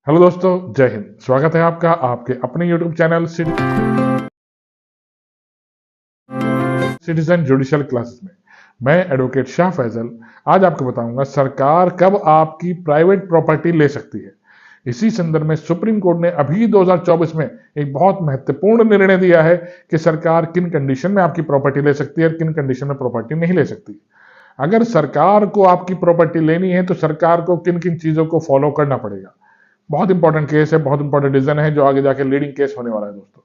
Hello दोस्तों, जय हिंद। स्वागत है आपका आपके अपने YouTube channel citizen judicial classes में। मैं एडवोकेट शाह फैजल आज आपको बताऊंगा सरकार कब आपकी प्राइवेट प्रॉपर्टी ले सकती है। इसी संदर्भ में सुप्रीम कोर्ट ने अभी 2024 में एक बहुत महत्वपूर्ण निर्णय दिया है कि सरकार किन कंडीशन में आपकी प्रॉपर्टी ले सकती है और किन कंडीशन में प्रॉपर्टी नहीं ले सकती। अगर सरकार को आपकी प्रॉपर्टी लेनी है तो सरकार को किन किन चीजों को फॉलो करना पड़ेगा। बहुत इंपॉर्टेंट केस है, बहुत इंपॉर्टेंट डिसीजन है जो आगे जाके लीडिंग केस होने वाला है। दोस्तों,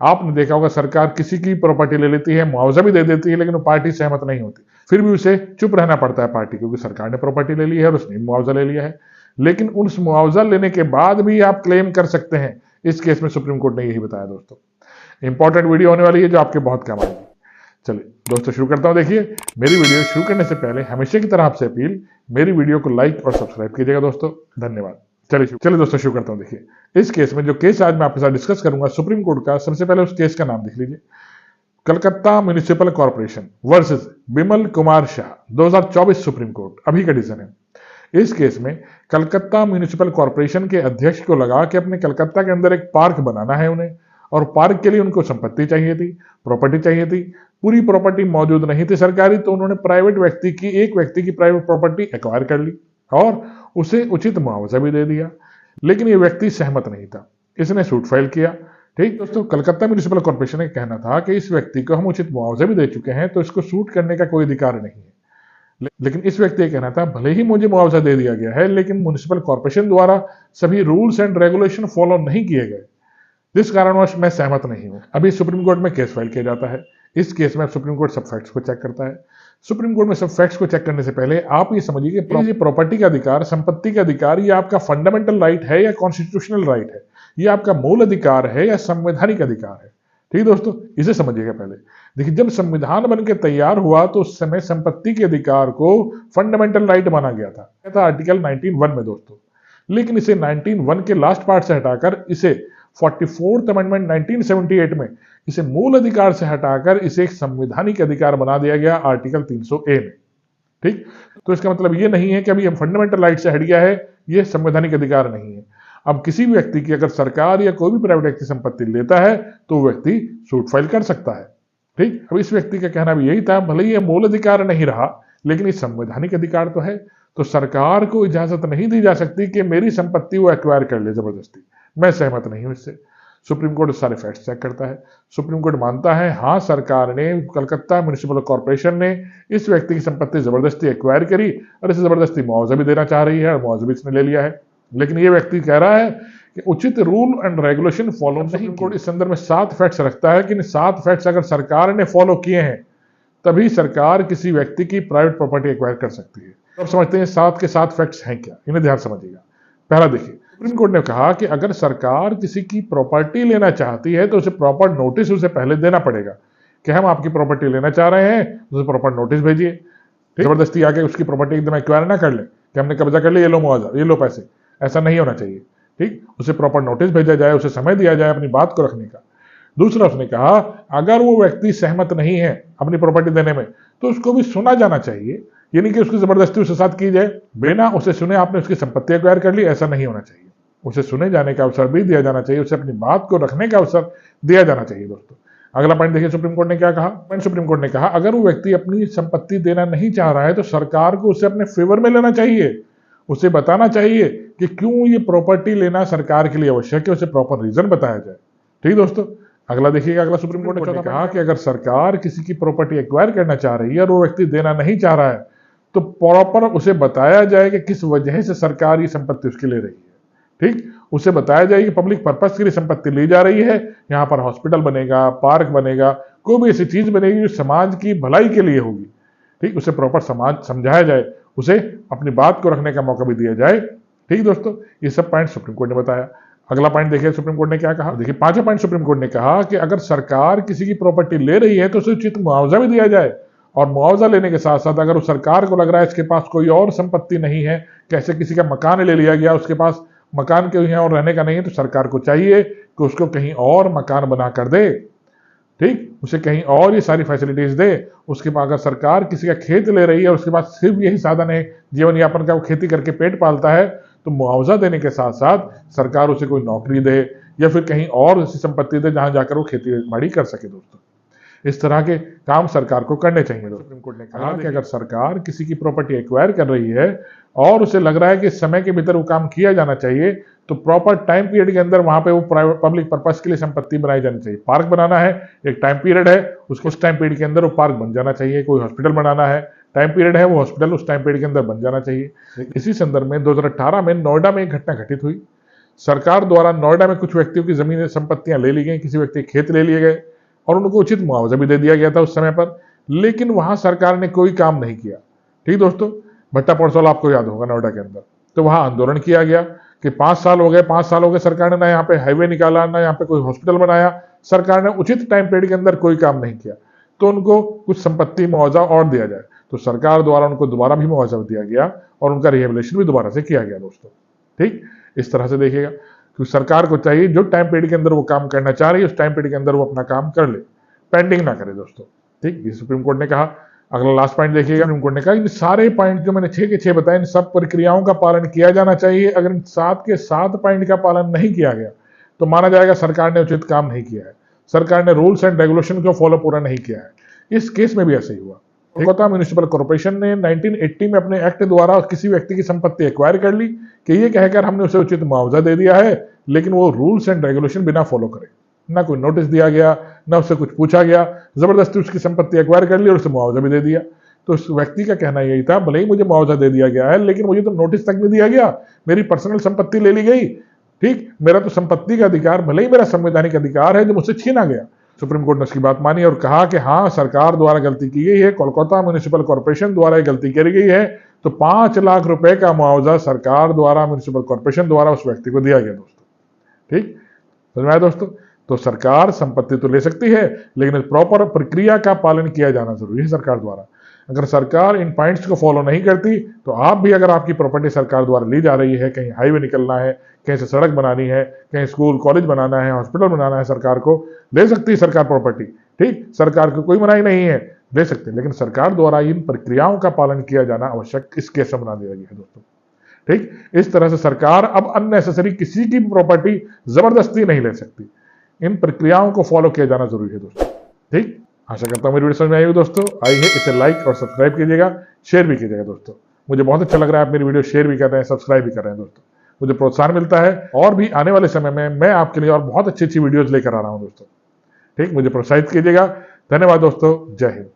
आपने देखा होगा सरकार किसी की प्रॉपर्टी ले लेती है, मुआवजा भी दे देती है, लेकिन वो पार्टी सहमत नहीं होती, फिर भी उसे चुप रहना पड़ता है पार्टी, क्योंकि सरकार ने प्रॉपर्टी ले ली है और उसने मुआवजा ले लिया है। लेकिन उस मुआवजा लेने के बाद भी आप क्लेम कर सकते हैं। इस केस में सुप्रीम कोर्ट ने यही बताया। दोस्तों, इंपॉर्टेंट वीडियो होने वाली है जो आपके बहुत काम आएगी। चलिए दोस्तों, शुरू करता हूं। देखिए, मेरी वीडियो शुरू करने से पहले हमेशा की तरह आपसे अपील, मेरी वीडियो को लाइक और सब्सक्राइब कीजिएगा। दोस्तों, धन्यवाद। चलिए दोस्तों, शुरू करता हूं। देखिए, इस केस में जो केस आज मैं आपके साथ डिस्कस करूंगा सुप्रीम कोर्ट का, सबसे पहले उस केस का नाम देख लीजिए। Calcutta municipal corporation versus Bimal Kumar Shah, 2024 supreme court, अभी का डिसीजन है। इस केस में कलकत्ता म्युनिसिपल कॉर्पोरेशन के अध्यक्ष को लगा कि अपने कलकत्ता के अंदर एक पार्क बनाना है उन्हें, और पार्क के लिए उनको संपत्ति चाहिए थी, प्रॉपर्टी चाहिए थी। पूरी प्रॉपर्टी मौजूद नहीं थी सरकारी, तो उन्होंने एक व्यक्ति की प्राइवेट प्रॉपर्टी एक्वायर कर ली और उसे उचित मुआवजा भी दे दिया। लेकिन ये व्यक्ति सहमत नहीं था, इसने सूट फाइल किया। ठीक दोस्तों, कलकत्ता म्युनिसिपल कॉर्पोरेशन का कहना था कि इस व्यक्ति को हम उचित मुआवजा भी दे चुके हैं, तो इसको सूट करने का कोई अधिकार नहीं है। लेकिन इस व्यक्ति का कहना था, भले ही मुझे मुआवजा दे दिया गया है, लेकिन म्युनिसिपल कॉर्पोरेशन द्वारा सभी रूल्स एंड रेगुलेशन फॉलो नहीं किए गए, जिस कारणवश मैं सहमत नहीं हूं। अभी सुप्रीम कोर्ट में केस फाइल किया जाता है। इस केस में सुप्रीम कोर्ट सब फैक्ट्स को चेक करता है। सुप्रीम कोर्ट में सब फैक्ट्स को चेक करने से पहले आप ये समझिए कि प्रॉपर्टी का अधिकार, संपत्ति का अधिकार, ये आपका फंडामेंटल राइट है या कॉन्स्टिट्यूशनल राइट है, ये आपका मूल अधिकार है या संवैधानिक अधिकार है। ठीक दोस्तों, इसे समझिएगा पहले। देखिए, जब संविधान बनकर तैयार हुआ तो उस समय संपत्ति के अधिकार को फंडामेंटल राइट माना गया था आर्टिकल 19(1) में। दोस्तों, लेकिन इसे 19(1) के लास्ट पार्ट से हटाकर इसे 44th अमेंडमेंट 1978 में इसे मूल अधिकार से हटाकर इसे एक संवैधानिक अधिकार बना दिया गया आर्टिकल 300A में। ठीक, तो इसका मतलब ये नहीं है कि अभी हम फंडामेंटल राइट से हट गया है, ये संवैधानिक अधिकार नहीं है। अब किसी भी व्यक्ति की, अगर सरकार या कोई भी प्राइवेट व्यक्ति संपत्ति लेता है तो वो व्यक्ति सूट फाइल कर सकता है। ठीक, अब इस व्यक्ति का कहना भी यही था, भले ही यह मूल अधिकार नहीं रहा, लेकिन ये संवैधानिक अधिकार तो है, तो सरकार को इजाजत नहीं दी जा सकती कि मेरी संपत्ति वो एक्वायर कर ले जबरदस्ती। मैं सहमत नहीं हूं इससे। सुप्रीम कोर्ट सारे फैक्ट्स चेक करता है। सुप्रीम कोर्ट मानता है, हाँ, सरकार ने, कलकत्ता म्युनिसिपल कॉर्पोरेशन ने इस व्यक्ति की संपत्ति जबरदस्ती एक्वायर करी और इसे जबरदस्ती मुआवजा भी देना चाह रही है और मुआवजा भी इसने ले लिया है। लेकिन ये व्यक्ति कह रहा है कि उचित रूल एंड रेगुलेशन फॉलो नहीं। सुप्रीम कोर्ट इस संदर्भ में 7 फैक्ट्स रखता है कि इन 7 फैक्ट्स अगर सरकार ने फॉलो किए हैं तभी सरकार किसी व्यक्ति की प्राइवेट प्रॉपर्टी एक्वायर कर सकती है। अब समझते हैं 7 के 7 फैक्ट्स हैं क्या, इन्हें ध्यान समझिएगा। पहला देखिए, सुप्रीम कोर्ट ने कहा कि अगर सरकार किसी की प्रॉपर्टी लेना चाहती है तो उसे प्रॉपर नोटिस उसे पहले देना पड़ेगा कि हम आपकी प्रॉपर्टी लेना चाह रहे हैं, उसे प्रॉपर नोटिस भेजिए। जबरदस्ती आके उसकी प्रॉपर्टी एकदम एक्वायर ना कर ले कि हमने कब्जा कर लिया, ये लो मुआवजा, ये लो पैसे, ऐसा नहीं होना चाहिए। ठीक, उसे प्रॉपर नोटिस भेजा जाए, उसे समय दिया जाए अपनी बात को रखने का। दूसरा, उसने कहा अगर वो व्यक्ति सहमत नहीं है अपनी प्रॉपर्टी देने में तो उसको भी सुना जाना चाहिए, यानी कि उसकी जबरदस्ती उसके साथ की जाए, बिना उसे सुने आपने उसकी संपत्ति एक्वायर कर ली, ऐसा नहीं होना चाहिए। उसे सुने जाने का अवसर भी दिया जाना चाहिए, उसे अपनी बात को रखने का अवसर दिया जाना चाहिए। दोस्तों, अगला पॉइंट देखिए, सुप्रीम कोर्ट ने क्या कहा। सुप्रीम कोर्ट ने कहा अगर वो व्यक्ति अपनी संपत्ति देना नहीं चाह रहा है तो सरकार को उसे अपने फेवर में लेना चाहिए, उसे बताना चाहिए कि क्यों ये प्रॉपर्टी लेना सरकार के लिए आवश्यक है, उसे प्रॉपर रीजन बताया जाए। ठीक दोस्तों, अगला देखिएगा। अगला सुप्रीम कोर्ट ने कहा कि अगर सरकार किसी की प्रॉपर्टी एक्वायर करना चाह रही है और वो व्यक्ति देना नहीं चाह रहा है तो प्रॉपर उसे बताया जाए कि किस वजह से सरकार ये संपत्ति उसकी ले रही है। ठीक, उसे बताया जाए कि पब्लिक पर्पस के लिए संपत्ति ली जा रही है, यहाँ पर हॉस्पिटल बनेगा, पार्क बनेगा, कोई भी ऐसी चीज बनेगी जो समाज की भलाई के लिए होगी। ठीक, उसे प्रॉपर समाज समझाया जाए, उसे अपनी बात को रखने का मौका भी दिया जाए। ठीक दोस्तों, ये सब पॉइंट सुप्रीम कोर्ट ने बताया। अगला पॉइंट देखिए, सुप्रीम कोर्ट ने क्या कहा। देखिए, 5वां पॉइंट सुप्रीम कोर्ट ने कहा कि अगर सरकार किसी की प्रॉपर्टी ले रही है तो उसे उचित मुआवजा भी दिया जाए, और मुआवजा लेने के साथ साथ अगर उस सरकार को लग रहा है इसके पास कोई और संपत्ति नहीं है, कैसे किसी का मकान ले लिया गया, उसके पास मकान के यहाँ और रहने का नहीं है, तो सरकार को चाहिए कि उसको कहीं और मकान बना कर दे। ठीक, उसे कहीं और ये सारी फैसिलिटीज दे। उसके बाद अगर सरकार किसी का खेत ले रही है, उसके बाद सिर्फ यही साधन है जीवन यापन का, वो खेती करके पेट पालता है, तो मुआवजा देने के साथ साथ सरकार उसे कोई नौकरी दे या फिर कहीं और ऐसी संपत्ति दे जहां जाकर वो खेती बाड़ी कर सके दोस्तों। इस तरह के काम सरकार को करने चाहिए। सुप्रीम कोर्ट ने कहा कि अगर सरकार किसी की प्रॉपर्टी एक्वायर कर रही है और उसे लग रहा है कि समय के भीतर वो काम किया जाना चाहिए, तो प्रॉपर टाइम पीरियड के अंदर वहां पे वो प्राइवेट पब्लिक पर्पस के लिए संपत्ति बनाई जानी चाहिए। पार्क बनाना है, एक टाइम पीरियड है, उसको उस टाइम पीरियड के अंदर वो पार्क बन जाना चाहिए। कोई हॉस्पिटल बनाना है, टाइम पीरियड है, वो हॉस्पिटल उस टाइम पीरियड के अंदर बन जाना चाहिए। इसी संदर्भ में 2018 में नोएडा में एक घटना घटित हुई। सरकार द्वारा नोएडा में कुछ व्यक्तियों की जमीन संपत्तियां ले ली गई, किसी व्यक्ति के खेत ले लिए गए और उनको उचित मुआवजा भी दे दिया गया था उस समय पर, लेकिन वहां सरकार ने कोई काम नहीं किया। ठीक दोस्तों, भट्टा परसौल आपको याद होगा नोएडा के अंदर, तो वहां आंदोलन किया गया कि 5 साल हो गए सरकार ने ना यहाँ पे हाईवे निकाला, ना यहाँ पे कोई हॉस्पिटल बनाया, सरकार ने उचित टाइम पीरियड के अंदर कोई काम नहीं किया, तो उनको कुछ संपत्ति मुआवजा और दिया जाए। तो सरकार द्वारा उनको दोबारा भी मुआवजा दिया गया और उनका रिहेबिलिटेशन भी दोबारा से किया गया दोस्तों। ठीक, इस तरह से देखिएगा कि सरकार को चाहिए जो टाइम पीरियड के अंदर वो काम करना चाह रही है, उस टाइम पीरियड के अंदर वो अपना काम कर ले, पेंडिंग ना करे दोस्तों। ठीक, ये सुप्रीम कोर्ट ने कहा। अगला लास्ट पॉइंट देखिएगा, सुप्रीम कोर्ट ने कहा इन सारे पॉइंट जो मैंने 6 के 6 बताए, इन सब प्रक्रियाओं का पालन किया जाना चाहिए। अगर इन 7 के 7 पॉइंट का पालन नहीं किया गया तो माना जाएगा सरकार ने उचित काम नहीं किया है, सरकार ने रूल्स एंड रेगुलेशन को फॉलो पूरा नहीं किया है। इस केस में भी ऐसे ही हुआ। कोलकाता म्युनिसिपल कॉर्पोरेशन ने 1980 में अपने एक्ट द्वारा किसी व्यक्ति की संपत्ति एक्वायर कर ली कि ये कहकर हमने उसे उचित मुआवजा दे दिया है, लेकिन वो रूल्स एंड रेगुलेशन बिना फॉलो करे, ना कोई नोटिस दिया गया, ना उससे कुछ पूछा गया, जबरदस्ती उसकी संपत्ति एक्वायर कर ली और उसे मुआवजा भी दे दिया। तो उस व्यक्ति का कहना यही था, भले ही मुझे मुआवजा दे दिया गया है, लेकिन मुझे तो नोटिस तक नहीं दिया गया, मेरी पर्सनल संपत्ति ले ली गई। ठीक, मेरा तो संपत्ति का अधिकार, भले ही मेरा संवैधानिक अधिकार है, जो मुझसे छीना गया। सुप्रीम कोर्ट ने उसकी बात मानी और कहा कि हाँ, सरकार द्वारा गलती की गई है, कोलकाता म्युनिसिपल कॉर्पोरेशन द्वारा गलती करी गई है, तो 5 लाख रुपए का मुआवजा सरकार द्वारा म्युनिसिपल कॉर्पोरेशन द्वारा उस व्यक्ति को दिया गया दोस्तों। ठीक, समझ में आया दोस्तों? तो सरकार संपत्ति तो ले सकती है, लेकिन प्रॉपर प्रक्रिया का पालन किया जाना जरूरी है सरकार द्वारा। अगर सरकार इन पॉइंट्स को फॉलो नहीं करती, तो आप भी अगर आपकी प्रॉपर्टी सरकार द्वारा ली जा रही है, कहीं हाईवे निकलना है, कहीं से सड़क बनानी है, कहीं स्कूल कॉलेज बनाना है, हॉस्पिटल बनाना है, सरकार को ले सकती है सरकार प्रॉपर्टी। ठीक, सरकार को कोई मनाही नहीं है, ले सकते हैं, लेकिन सरकार द्वारा इन प्रक्रियाओं का पालन किया जाना आवश्यक इस केस में बना दिया गया है दोस्तों। ठीक, इस तरह से सरकार अब अननेसेसरी किसी की प्रॉपर्टी जबरदस्ती नहीं ले सकती। इन प्रक्रियाओं को फॉलो किया जाना जरूरी है दोस्तों। ठीक, आशा करता हूं मेरी वीडियो समझ में आई हो दोस्तों। आई है, इसे लाइक और सब्सक्राइब कीजिएगा, शेयर भी कीजिएगा दोस्तों। मुझे बहुत अच्छा लग रहा है आप मेरी वीडियो शेयर भी कर रहे हैं, सब्सक्राइब भी कर रहे हैं दोस्तों, मुझे प्रोत्साहन मिलता है। और भी आने वाले समय में मैं आपके लिए और बहुत अच्छी अच्छी वीडियोज लेकर आ रहा हूं दोस्तों। ठीक, मुझे प्रोत्साहित कीजिएगा। धन्यवाद दोस्तों, जय हिंद।